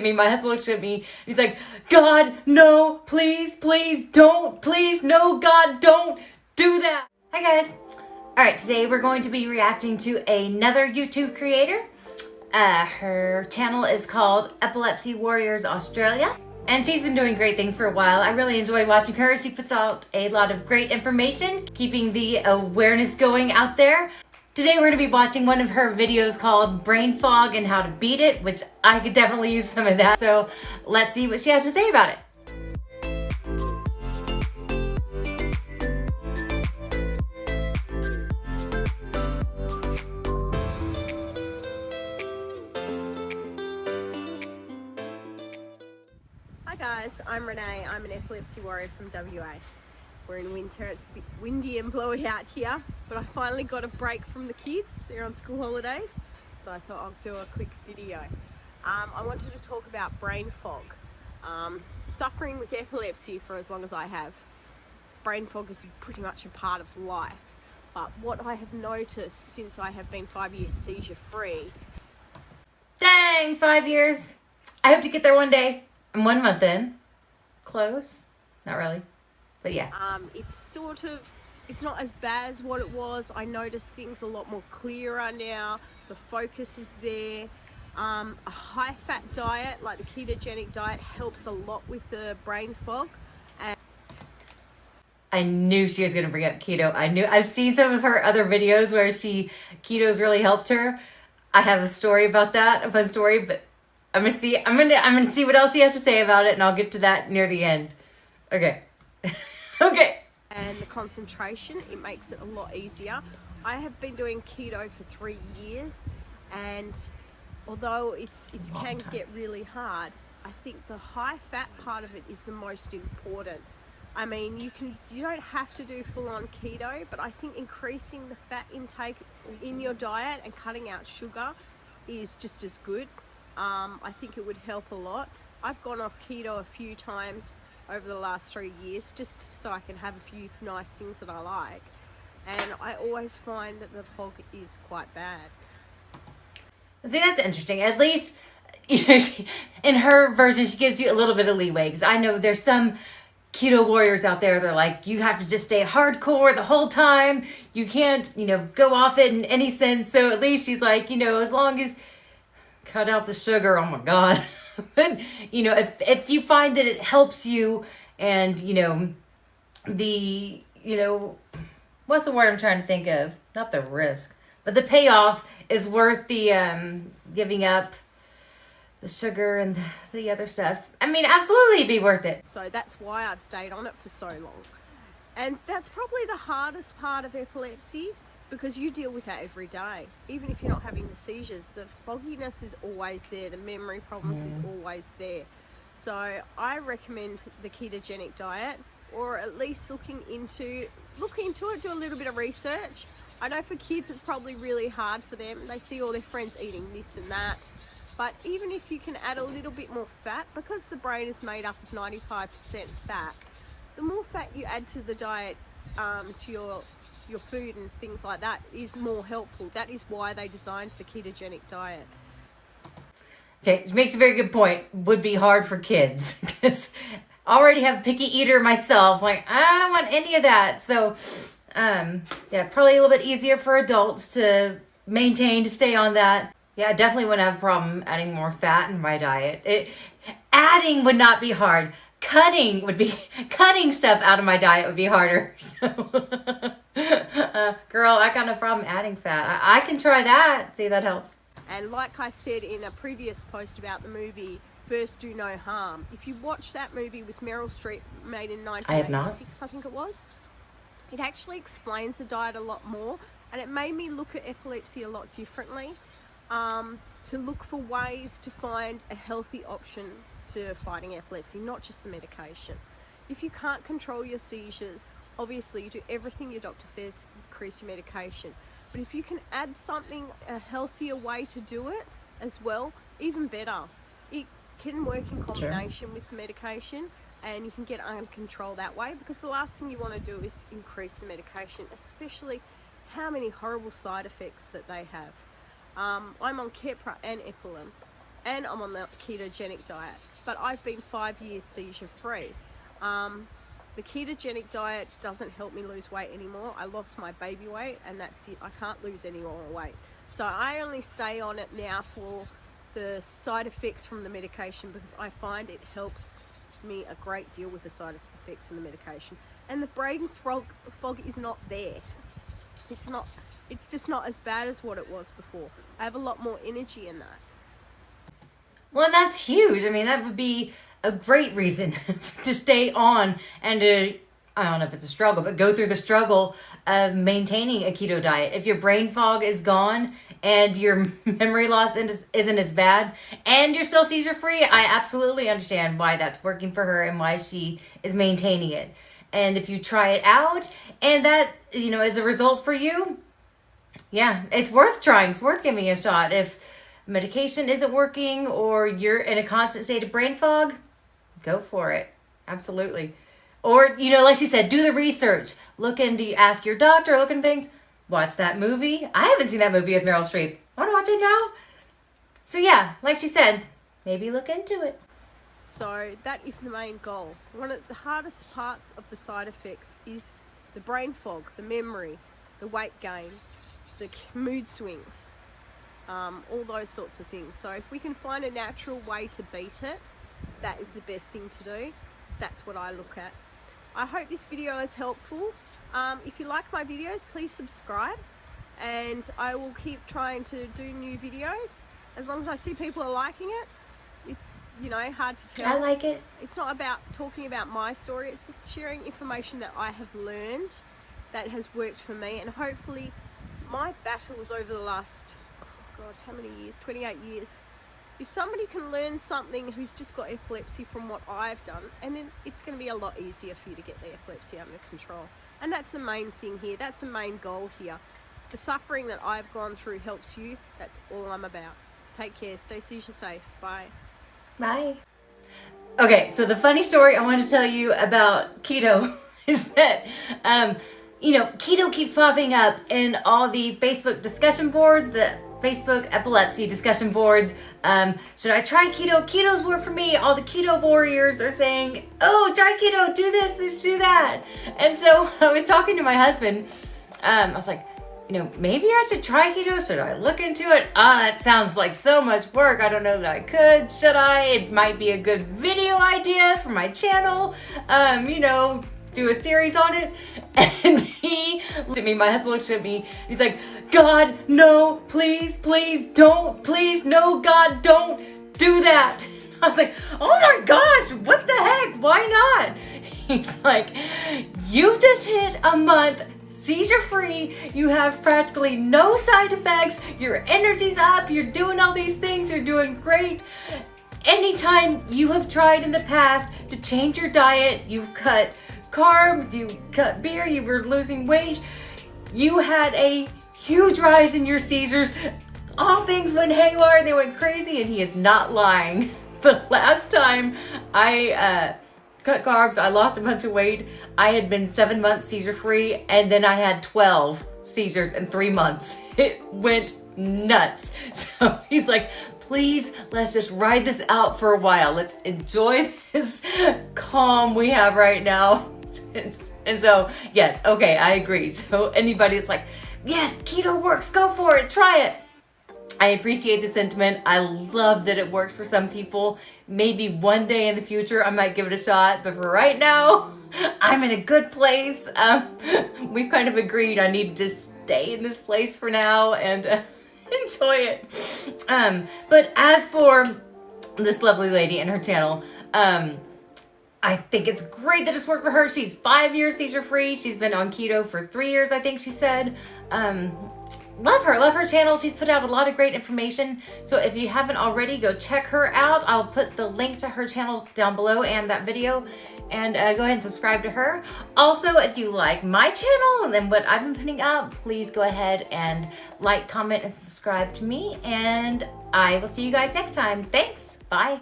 My husband looked at me, he's like, God, no, please, please, don't, please, no, God, don't do that. Hi guys. All right, today we're going to be reacting to another YouTube creator. Her channel is called Epilepsy Warriors Australia, and she's been doing great things for a while. I really enjoy watching her. She puts out a lot of great information, keeping the awareness going out there. Today we're going to be watching one of her videos called Brain Fog and How to Beat It, which I could definitely use some of that. So let's see what she has to say about it. Hi guys, I'm Renee. I'm an epilepsy warrior from WA. We're in winter, it's a bit windy and blowy out here, but I finally got a break from the kids. They're on school holidays, so I thought I'll do a quick video. I wanted to talk about brain fog. Suffering with epilepsy for as long as I have, brain fog is pretty much a part of life. But what I have noticed since I have been 5 years seizure free. Dang, 5 years. I hope to get there one day. I'm 1 month in. Close. Not really. But yeah. It's not as bad as what it was. I notice things a lot more clearer now. The focus is there. A high fat diet, like the ketogenic diet, helps a lot with the brain fog. And I knew she was going to bring up keto. I've seen some of her other videos where keto's really helped her. I have a story about that, a fun story, but I'm gonna see what else she has to say about it, and I'll get to that near the end. Okay. Okay. And the concentration, it makes it a lot easier. I have been doing keto for 3 years, and although it can get really hard, I think the high fat part of it is the most important. I mean, you don't have to do full-on keto, but I think increasing the fat intake in your diet and cutting out sugar is just as good. I think it would help a lot. I've gone off keto a few times over the last 3 years just so I can have a few nice things that I like, and I always find that the fog is quite bad. See, that's interesting. At least, in her version, she gives you a little bit of leeway, because I know there's some keto warriors out there, they're like, you have to just stay hardcore the whole time. You can't, go off it in any sense. So at least she's like, as long as cut out the sugar, oh my God. But, if you find that it helps you and, what's the word I'm trying to think of? Not the risk, but the payoff is worth the giving up the sugar and the other stuff. I mean, absolutely it'd be worth it. So that's why I've stayed on it for so long. And that's probably the hardest part of epilepsy, because you deal with that every day. Even if you're not having the seizures, the fogginess is always there, the memory problems is always there. So I recommend the ketogenic diet, or at least look into it, do a little bit of research. I know for kids it's probably really hard for them. They see all their friends eating this and that. But even if you can add a little bit more fat, because the brain is made up of 95% fat, the more fat you add to the diet, to your food and things like that, is more helpful. That is why they designed the ketogenic diet. Okay, it makes a very good point. Would be hard for kids, because I already have a picky eater myself. Like, I don't want any of that. So, yeah, probably a little bit easier for adults to maintain, to stay on that. Yeah, I definitely wouldn't have a problem adding more fat in my diet. Adding would not be hard. Cutting stuff out of my diet would be harder. So, girl, I got no problem adding fat. I can try that. See, that helps. And like I said in a previous post about the movie First Do No Harm, if you watch that movie with Meryl Streep, made in 1986, I think it was, it actually explains the diet a lot more, and it made me look at epilepsy a lot differently, to look for ways to find a healthy option to fighting epilepsy, not just the medication. If you can't control your seizures, obviously you do everything your doctor says, increase your medication. But if you can add something, a healthier way to do it as well, even better. It can work in combination with the medication, and you can get under control that way, because the last thing you want to do is increase the medication, especially how many horrible side effects that they have. I'm on Keppra and Epilim, and I'm on the ketogenic diet, but I've been 5 years seizure free. The ketogenic diet doesn't help me lose weight anymore. I lost my baby weight and that's it. I can't lose any more weight. So I only stay on it now for the side effects from the medication, because I find it helps me a great deal with the side effects of the medication. And the brain fog is not there. It's just not as bad as what it was before. I have a lot more energy in that. Well, and that's huge. I mean, that would be a great reason to stay on and to, I don't know if it's a struggle, but go through the struggle of maintaining a keto diet. If your brain fog is gone and your memory loss isn't as bad and you're still seizure free, I absolutely understand why that's working for her and why she is maintaining it. And if you try it out and that, is a result for you, yeah, it's worth trying. It's worth giving it a shot. If medication isn't working or you're in a constant state of brain fog, go for it. Absolutely. Or, like she said, do the research. Ask your doctor, look into things. Watch that movie. I haven't seen that movie with Meryl Streep. I want to watch it now. So yeah, like she said, maybe look into it. So that is the main goal. One of the hardest parts of the side effects is the brain fog, the memory, the weight gain, the mood swings, all those sorts of things. So if we can find a natural way to beat it, that is the best thing to do. That's what I look at. I hope this video is helpful. If you like my videos, please subscribe, and I will keep trying to do new videos. As long as I see people are liking it, it's hard to tell. I like it. It's not about talking about my story, it's just sharing information that I have learned that has worked for me, and hopefully my battles over the last, how many years? 28 years. If somebody can learn something who's just got epilepsy from what I've done, and then it's going to be a lot easier for you to get the epilepsy under control. And that's the main thing here. That's the main goal here. The suffering that I've gone through helps you. That's all I'm about. Take care. Stay seizure safe. Bye. Bye. Okay, so the funny story I wanted to tell you about keto is that, keto keeps popping up in all the Facebook discussion boards, the Facebook epilepsy discussion boards. Should I try keto? Keto's work for me. All the keto warriors are saying, oh, try keto, do this, do that. And so I was talking to my husband. I was like, maybe I should try keto. Should I look into it? It sounds like so much work. I don't know that I could. Should I? It might be a good video idea for my channel. Do a series on it. And he looked at me, my husband looked at me, he's like, God, no, please, don't, please, no, God, don't do that. I was like, oh my gosh, what the heck? Why not? He's like, you just hit a month seizure free, you have practically no side effects, your energy's up, you're doing all these things, you're doing great. Anytime you have tried in the past to change your diet, you've cut carbs, you cut beer, you were losing weight, you had a huge rise in your seizures, all things went haywire, they went crazy, and he is not lying. The last time I cut carbs, I lost a bunch of weight, I had been 7 months seizure free, and then I had 12 seizures in 3 months. It went nuts. So he's like, please, let's just ride this out for a while. Let's enjoy this calm we have right now. And so, yes, okay, I agree. So anybody that's like, yes, keto works, go for it, try it. I appreciate the sentiment. I love that it works for some people. Maybe one day in the future, I might give it a shot. But for right now, I'm in a good place. We've kind of agreed I need to just stay in this place for now and enjoy it. But as for this lovely lady and her channel, I think it's great that it's worked for her. She's 5 years seizure free. She's been on keto for 3 years, I think she said. Love her channel. She's put out a lot of great information. So if you haven't already, go check her out. I'll put the link to her channel down below and that video, and go ahead and subscribe to her. Also, if you like my channel and what I've been putting out, please go ahead and like, comment, and subscribe to me, and I will see you guys next time. Thanks. Bye.